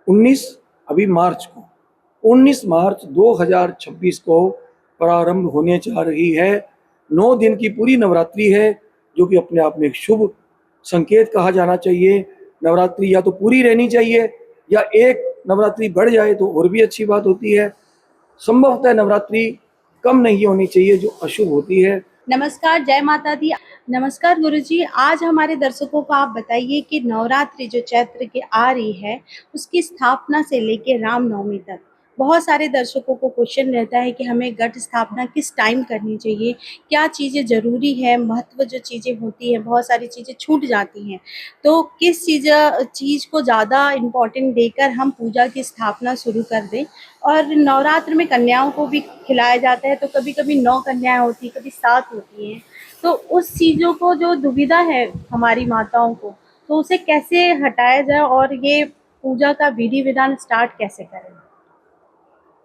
19 अभी मार्च को 19 मार्च 2026 को प्रारंभ होने जा रही है। 9 दिन की पूरी नवरात्रि है, जो कि अपने आप में एक शुभ संकेत कहा जाना चाहिए। नवरात्रि या तो पूरी रहनी चाहिए या एक नवरात्रि बढ़ जाए तो और भी अच्छी बात होती है। संभवतः नवरात्रि कम नहीं होनी चाहिए, जो अशुभ होती है। नमस्कार, जय माता दी। नमस्कार गुरुजी, आज हमारे दर्शकों को आप बताइए कि नवरात्रि जो चैत्र की आ रही है, उसकी स्थापना से लेके रामनवमी तक बहुत सारे दर्शकों को क्वेश्चन रहता है कि हमें घट स्थापना किस टाइम करनी चाहिए, क्या चीज़ें ज़रूरी है, महत्व जो चीज़ें होती हैं, बहुत सारी चीज़ें छूट जाती हैं। तो किस चीज़ को ज़्यादा इम्पोर्टेंट देकर हम पूजा की स्थापना शुरू कर दें। और नवरात्र में कन्याओं को भी खिलाया जाता है, तो कभी-कभी 9 कन्याएँ होती हैं, कभी 7 होती हैं। तो उस चीज़ों को जो दुविधा है हमारी माताओं को, तो उसे कैसे हटाया जाए और ये पूजा का विधि-विधान स्टार्ट कैसे करें?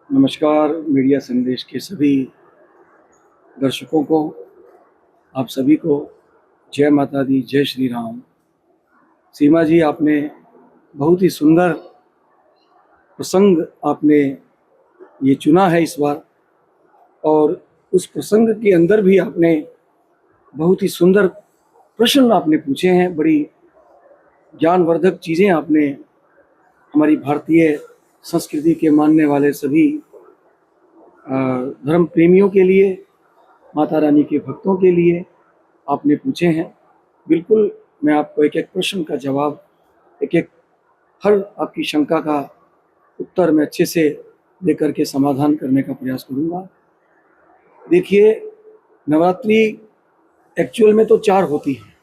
नमस्कार मीडिया संदेश के सभी दर्शकों को, आप सभी को जय माता दी, जय श्री राम। सीमा जी, आपने बहुत ही सुंदर प्रसंग आपने ये चुना है इस बार, और उस प्रसंग के अंदर भी आपने बहुत ही सुंदर प्रश्न आपने पूछे हैं। बड़ी ज्ञानवर्धक चीज़ें आपने हमारी भारतीय संस्कृति के मानने वाले सभी धर्म प्रेमियों के लिए, माता रानी के भक्तों के लिए आपने पूछे हैं। बिल्कुल, मैं आपको एक एक प्रश्न का जवाब, एक एक हर आपकी शंका का उत्तर मैं अच्छे से लेकर के समाधान करने का प्रयास करूँगा। देखिए, नवरात्रि एक्चुअल में तो 4 होती हैं,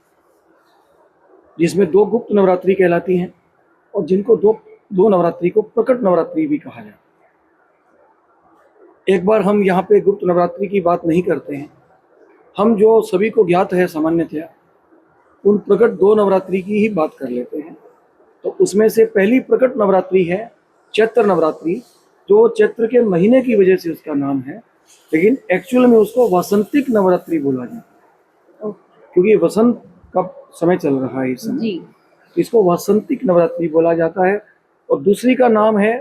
जिसमें 2 गुप्त नवरात्रि कहलाती हैं और जिनको दो नवरात्रि को प्रकट नवरात्रि भी कहा जाता है। एक बार हम यहाँ पे गुप्त नवरात्रि की बात नहीं करते हैं, हम जो सभी को ज्ञात है सामान्यतया उन प्रकट 2 नवरात्रि की ही बात कर लेते हैं। तो उसमें से पहली प्रकट नवरात्रि है चैत्र नवरात्रि, जो चैत्र के महीने की वजह से उसका नाम है, लेकिन एक्चुअल में उसको वासंतिक नवरात्रि बोला जाता है, क्योंकि वसंत का समय चल रहा है इस समय, जी। इसको वासंतिक नवरात्रि बोला जाता है। और दूसरी का नाम है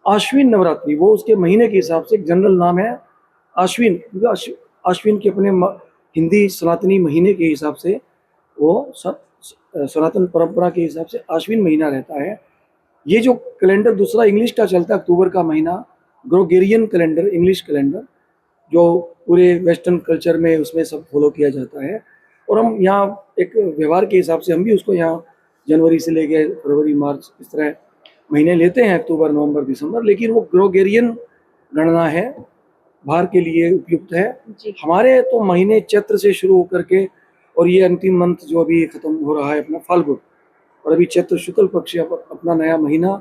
आश्विन नवरात्रि, वो उसके महीने के हिसाब से एक जनरल नाम है आश्विन, क्योंकि आश्विन के अपने हिंदी सनातनी महीने के हिसाब से वो सब सनातन परंपरा के हिसाब से आश्विन महीना रहता है। ये जो कैलेंडर दूसरा इंग्लिश का चलता है, अक्टूबर का महीना, ग्रोगेरियन कैलेंडर, इंग्लिश कैलेंडर, जो पूरे वेस्टर्न कल्चर में उसमें सब फॉलो किया जाता है। और हम यहाँ एक व्यवहार के हिसाब से हम भी उसको यहाँ जनवरी से लेके फरवरी मार्च इस तरह महीने लेते हैं, अक्टूबर नवंबर दिसंबर, लेकिन वो ग्रोगेरियन गणना है, बाहर के लिए उपयुक्त है। हमारे तो महीने चैत्र से शुरू होकर के, और ये अंतिम मंथ जो अभी खत्म हो रहा है अपना फाल्गुन, और अभी चैत्र शुक्ल पक्ष अपना नया महीना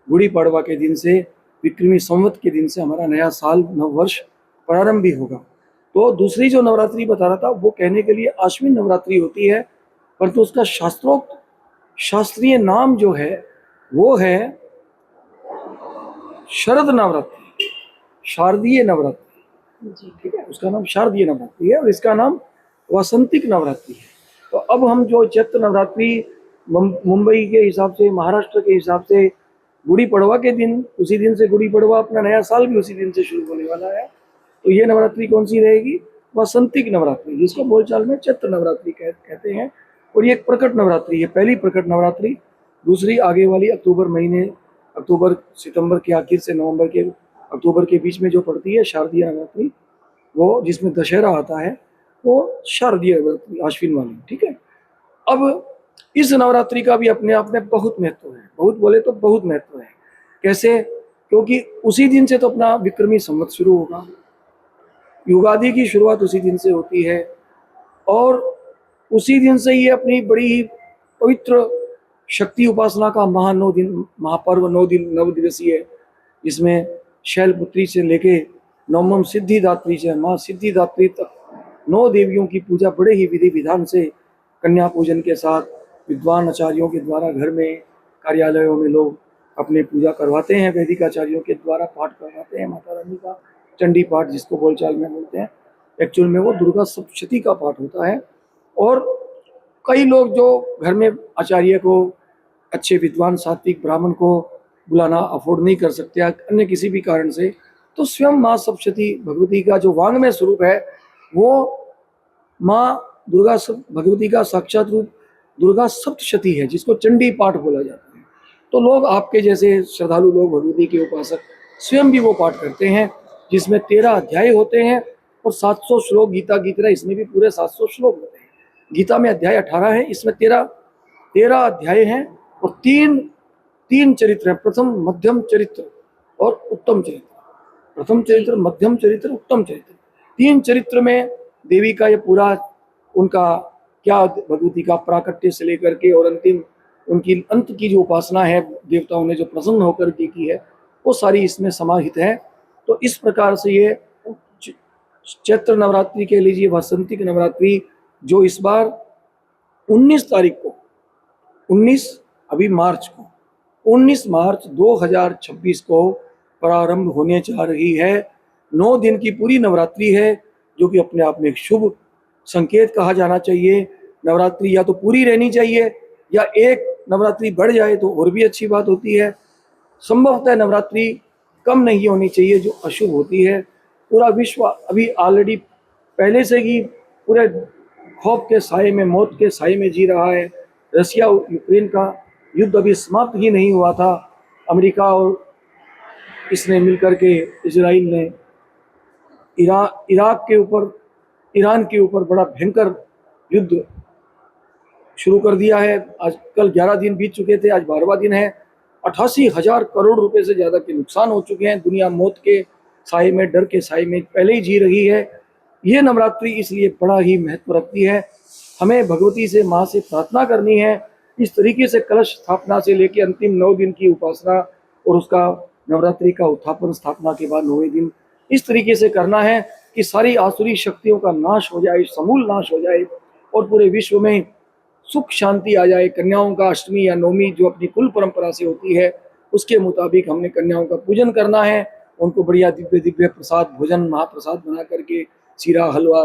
गुड़ी पड़वा के दिन से, विक्रमी संवत के दिन से हमारा नया साल नव वर्ष प्रारंभ भी होगा। तो दूसरी जो नवरात्रि बता रहा था वो कहने के लिए आश्विन नवरात्रि होती है, परंतु उसका शास्त्रोक्त शास्त्रीय नाम जो है वो है शरद नवरात्रि, शारदीय नवरात्रि। ठीक है, उसका नाम शारदीय नवरात्रि है और इसका नाम वासंतिक नवरात्रि है। तो अब हम जो चैत्र नवरात्रि मुंबई के हिसाब से, महाराष्ट्र के हिसाब से गुड़ी पड़वा के दिन, उसी दिन से गुड़ी पड़वा, अपना नया साल भी उसी दिन से शुरू होने वाला है। तो ये नवरात्रि कौन सी रहेगी? वासंतिक नवरात्रि, जिसको बोलचाल में चैत्र नवरात्रि कहते हैं। और ये एक प्रकट नवरात्रि है, पहली प्रकट नवरात्रि। दूसरी आगे वाली अक्टूबर महीने, अक्टूबर सितंबर के आखिर से नवंबर के अक्टूबर के बीच में जो पड़ती है शारदीय नवरात्रि, वो जिसमें दशहरा आता है, वो शारदीय नवरात्रि आश्विन वाली। ठीक है, अब इस नवरात्रि का भी अपने आप में बहुत महत्व है, बहुत बोले तो बहुत महत्व है। कैसे? क्योंकि उसी दिन से तो अपना विक्रमी संवत शुरू होगा, युगादि की शुरुआत उसी दिन से होती है, और उसी दिन से ये अपनी बड़ी पवित्र शक्ति उपासना का 9 दिन महापर्व, 9 दिन 9 दिवसीय, जिसमें शैलपुत्री से लेके नवम सिद्धिदात्री से माँ सिद्धिदात्री तक 9 देवियों की पूजा बड़े ही विधि विधान से कन्या पूजन के साथ विद्वान आचार्यों के द्वारा घर में, कार्यालयों में लोग अपने पूजा करवाते हैं, वैदिक आचार्यों के द्वारा पाठ करवाते हैं माता रानी का, चंडी पाठ जिसको बोलचाल में बोलते हैं। एक्चुअल में वो दुर्गा सप्तशती का पाठ होता है। और कई लोग जो घर में आचार्य को अच्छे विद्वान सात्विक ब्राह्मण को बुलाना अफोर्ड नहीं कर सकते या अन्य किसी भी कारण से, तो स्वयं माँ सप्तशती भगवती का जो वांग्मय स्वरूप है वो माँ दुर्गा भगवती का साक्षात रूप दुर्गा सप्तशती है, जिसको चंडी पाठ बोला जाता है। तो लोग आपके जैसे श्रद्धालु लोग भगवती के उपासक स्वयं भी वो पाठ करते हैं, जिसमें 13 अध्याय होते हैं और 700 श्लोक। गीता की तरह इसमें भी पूरे 700 श्लोक होते हैं। गीता में अध्याय 18 है, इसमें 13 अध्याय हैं और तीन चरित्र हैं, प्रथम मध्यम चरित्र और उत्तम चरित्र। प्रथम चरित्र, मध्यम चरित्र, उत्तम चरित्र, 3 चरित्र में देवी का ये पूरा उनका क्या भगवती का प्राकट्य से लेकर के और अंतिम उनकी अंत की जो उपासना है देवताओं ने जो प्रसन्न होकर के की है वो सारी इसमें समाहित है। तो इस प्रकार से ये चैत्र नवरात्रि के लीजिए वसंतिक नवरात्रि जो इस बार 19 तारीख को 19 अभी मार्च को 19 मार्च 2026 को प्रारंभ होने जा रही है। 9 दिन की पूरी नवरात्रि है, जो कि अपने आप में एक शुभ संकेत कहा जाना चाहिए। नवरात्रि या तो पूरी रहनी चाहिए या एक नवरात्रि बढ़ जाए तो और भी अच्छी बात होती है। संभवतः नवरात्रि कम नहीं होनी चाहिए जो अशुभ होती है। पूरा विश्व अभी ऑलरेडी पहले से ही पूरे खौफ के साए में, मौत के साए में जी रहा है। रशिया यूक्रेन का युद्ध अभी समाप्त ही नहीं हुआ था। अमेरिका और इसने मिलकर के इजराइल ने इराक के ऊपर, ईरान के ऊपर बड़ा भयंकर युद्ध शुरू कर दिया है। आज कल 11 दिन बीत चुके थे, आज 12वां दिन है। 88,000 करोड़ रुपए से ज़्यादा के नुकसान हो चुके हैं। दुनिया मौत के साए में, डर के साए में पहले ही जी रही है। ये नवरात्रि इसलिए बड़ा ही महत्व रखती है। हमें भगवती से, माँ से प्रार्थना करनी है। इस तरीके से कलश स्थापना से लेकर अंतिम 9 दिन की उपासना और उसका नवरात्रि का उत्थापन स्थापना के बाद 9वें दिन इस तरीके से करना है कि सारी आसुरी शक्तियों का नाश हो जाए, समूल नाश हो जाए और पूरे विश्व में सुख शांति आ जाए। कन्याओं का अष्टमी या नवमी जो अपनी कुल परंपरा से होती है उसके मुताबिक हमने कन्याओं का पूजन करना है। उनको बढ़िया दिव्य दिव्य प्रसाद भोजन महाप्रसाद बना करके सीरा, हलवा,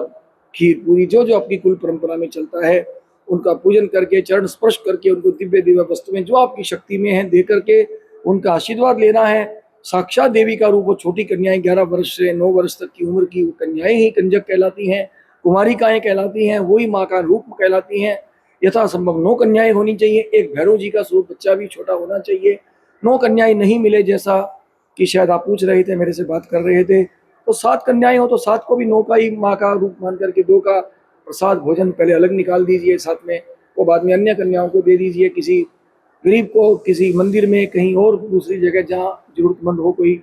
खीर, पूरी जो जो अपनी कुल परंपरा में चलता है उनका पूजन करके, चरण स्पर्श करके, उनको दिव्य दिव्य वस्तुएं जो आपकी शक्ति में है दे करके उनका आशीर्वाद लेना है। साक्षात देवी का रूप वो छोटी कन्याएं 11 वर्ष से 9 वर्ष तक की उम्र की कन्याएं ही कंजक कहलाती हैं, कुमारिकाएं कहलाती हैं, वही माँ का रूप कहलाती हैं। यथासंभव 9 कन्याएं होनी चाहिए। एक भैरव जी का स्वरूप बच्चा भी छोटा होना चाहिए। 9 कन्याएं नहीं मिले, जैसा कि शायद आप पूछ रहे थे, मेरे से बात कर रहे थे, तो 7 कन्याएं हो तो 7 को भी 9 का ही माँ का रूप मान करके 2 का प्रसाद भोजन पहले अलग निकाल दीजिए, साथ में वो बाद में अन्य कन्याओं को दे दीजिए। किसी गरीब को किसी मंदिर में, कहीं और दूसरी जगह जहाँ जरूरतमंद हो कोई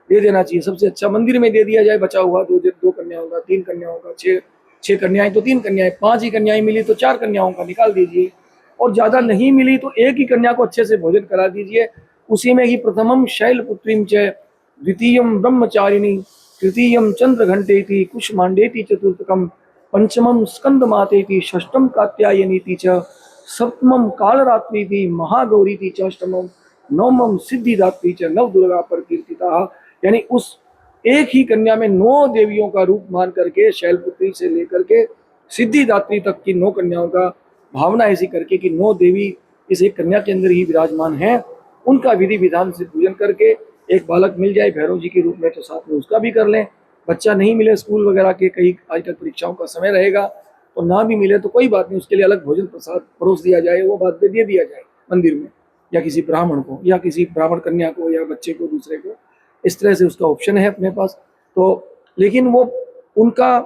दे देना चाहिए। सबसे अच्छा मंदिर में दे दिया जाए बचा हुआ। 2 कन्याओं का, 3 कन्याओं का, 6 कन्याएं तो 3 कन्याएं, 5 ही कन्याएं मिली तो 4 कन्याओं का निकाल दीजिए। और ज्यादा नहीं मिली तो एक ही कन्या को अच्छे से भोजन करा दीजिए। उसी में ही प्रथमम शैलपुत्रीम च, द्वितीयम ब्रह्मचारिणी, तृतीयम चंद्रघंटेति, कुष्मांडेति चतुर्थकम, पंचमम स्कंदमातेति, षष्ठम कात्यायनीति च, सप्तमम कालरात्रीति, महागौरीति च, अष्टमम नवमम सिद्धिदात्री च, नव दुर्गा पर कीर्तिता। यानी उस एक ही कन्या में 9 देवियों का रूप मान करके शैलपुत्री से लेकर के सिद्धिदात्री तक की 9 कन्याओं का भावना ऐसी करके कि 9 देवी इस एक कन्या के अंदर ही विराजमान हैं, उनका विधि विधान से पूजन करके एक बालक मिल जाए भैरव जी के रूप में तो साथ में उसका भी कर लें। बच्चा नहीं मिले, स्कूल वगैरह के कई आजकल परीक्षाओं का समय रहेगा तो ना भी मिले तो कोई बात नहीं, उसके लिए अलग भोजन प्रसाद परोस दिया जाए, वो बात दे दिया जाए मंदिर में, या किसी ब्राह्मण को, या किसी ब्राह्मण कन्या को, या बच्चे को, दूसरे को। इस तरह से उसका ऑप्शन है अपने पास। तो लेकिन वो उनका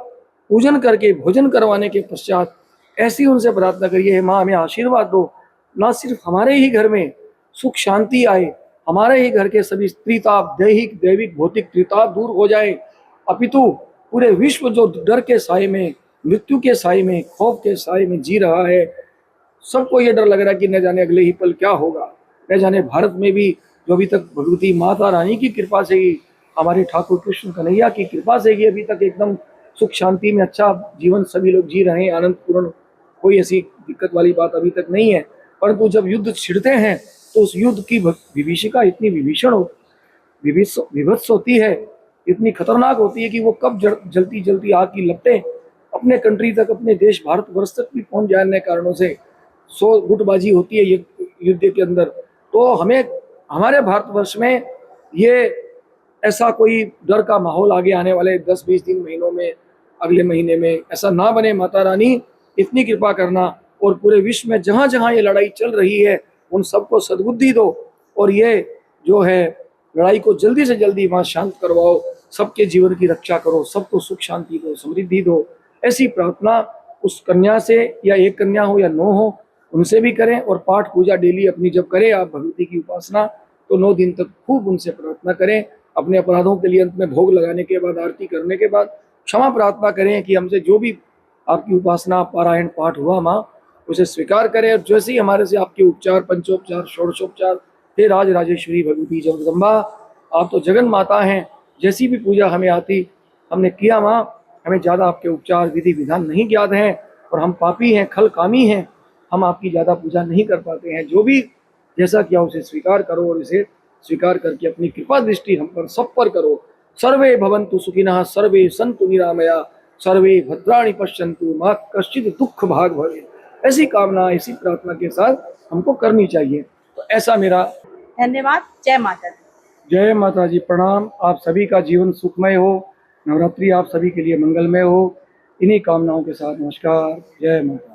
पूजन करके भोजन करवाने के पश्चात ऐसी उनसे प्रार्थना करिए, माँ हमें आशीर्वाद दो, ना सिर्फ हमारे ही घर में सुख शांति आए, हमारे ही घर के सभी त्रिताप, दैहिक दैविक भौतिक त्रिताप दूर हो जाए, अपितु पूरे विश्व जो डर के साए में, मृत्यु के साए में, खौफ के साए में जी रहा है, सबको ये डर लग रहा है कि न जाने अगले ही पल क्या होगा। न जाने भारत में भी जो अभी तक भगवती माता रानी की कृपा से ही, हमारे ठाकुर कृष्ण कन्हैया की कृपा से ही अभी तक एकदम सुख शांति में अच्छा जीवन सभी लोग जी रहे हैं, आनंद पूर्ण, कोई ऐसी दिक्कत वाली बात अभी तक नहीं है। परंतु जब युद्ध छिड़ते हैं तो उस युद्ध की विभीषिका इतनी विभत्स होती है, इतनी खतरनाक होती है कि वो कब जलती जलती आग की लपटें अपने कंट्री तक, अपने देश भारतवर्ष तक भी पहुंच जाने कारणों से 100 गुटबाजी होती है युद्ध के अंदर, तो हमें हमारे भारतवर्ष में ये ऐसा कोई डर का माहौल आगे आने वाले 10-20 दिन, महीनों में, अगले महीने में ऐसा ना बने। माता रानी इतनी कृपा करना, और पूरे विश्व में जहाँ जहाँ ये लड़ाई चल रही है उन सबको सद्बुद्धि दो, और ये जो है लड़ाई को जल्दी से जल्दी वहाँ शांत करवाओ, सबके जीवन की रक्षा करो, सबको सुख शांति दो, समृद्धि दो। ऐसी प्रार्थना उस कन्या से, या एक कन्या हो या 9 हो, उनसे भी करें। और पाठ पूजा डेली अपनी जब करें आप भगवती की उपासना, तो 9 दिन तक खूब उनसे प्रार्थना करें। अपने अपराधों के लिए अंत में भोग लगाने के बाद, आरती करने के बाद क्षमा प्रार्थना करें कि हमसे जो भी आपकी उपासना, पारायण, पाठ हुआ माँ, उसे स्वीकार करें। और जैसे ही हमारे से आपके उपचार, पंचोपचार, षोडशोपचार, हे राज राजेश्वरी भगवती जगदम्बा, आप तो जगन माता हैं, जैसी भी पूजा हमें आती हमने किया माँ। हमें ज़्यादा आपके उपचार, विधि विधान नहीं ज्ञात हैं, और हम पापी हैं, खल कामी हैं, हम आपकी ज़्यादा पूजा नहीं कर पाते हैं। जो भी जैसा किया उसे स्वीकार करो, और इसे स्वीकार करके अपनी कृपा दृष्टि हम पर, सब पर करो। सर्वे भवन्तु सुखिनः, सर्वे सन्तु निरामया, सर्वे भद्राणि पश्यन्तु मा कश्चित् दुःख भाग भवेत्। ऐसी कामना, ऐसी प्रार्थना के साथ हमको करनी चाहिए। तो ऐसा मेरा धन्यवाद। जय माता दी। जय माता जी, प्रणाम। आप सभी का जीवन सुखमय हो, नवरात्रि आप सभी के लिए मंगलमय हो। इन्हीं कामनाओं के साथ नमस्कार। जय माता।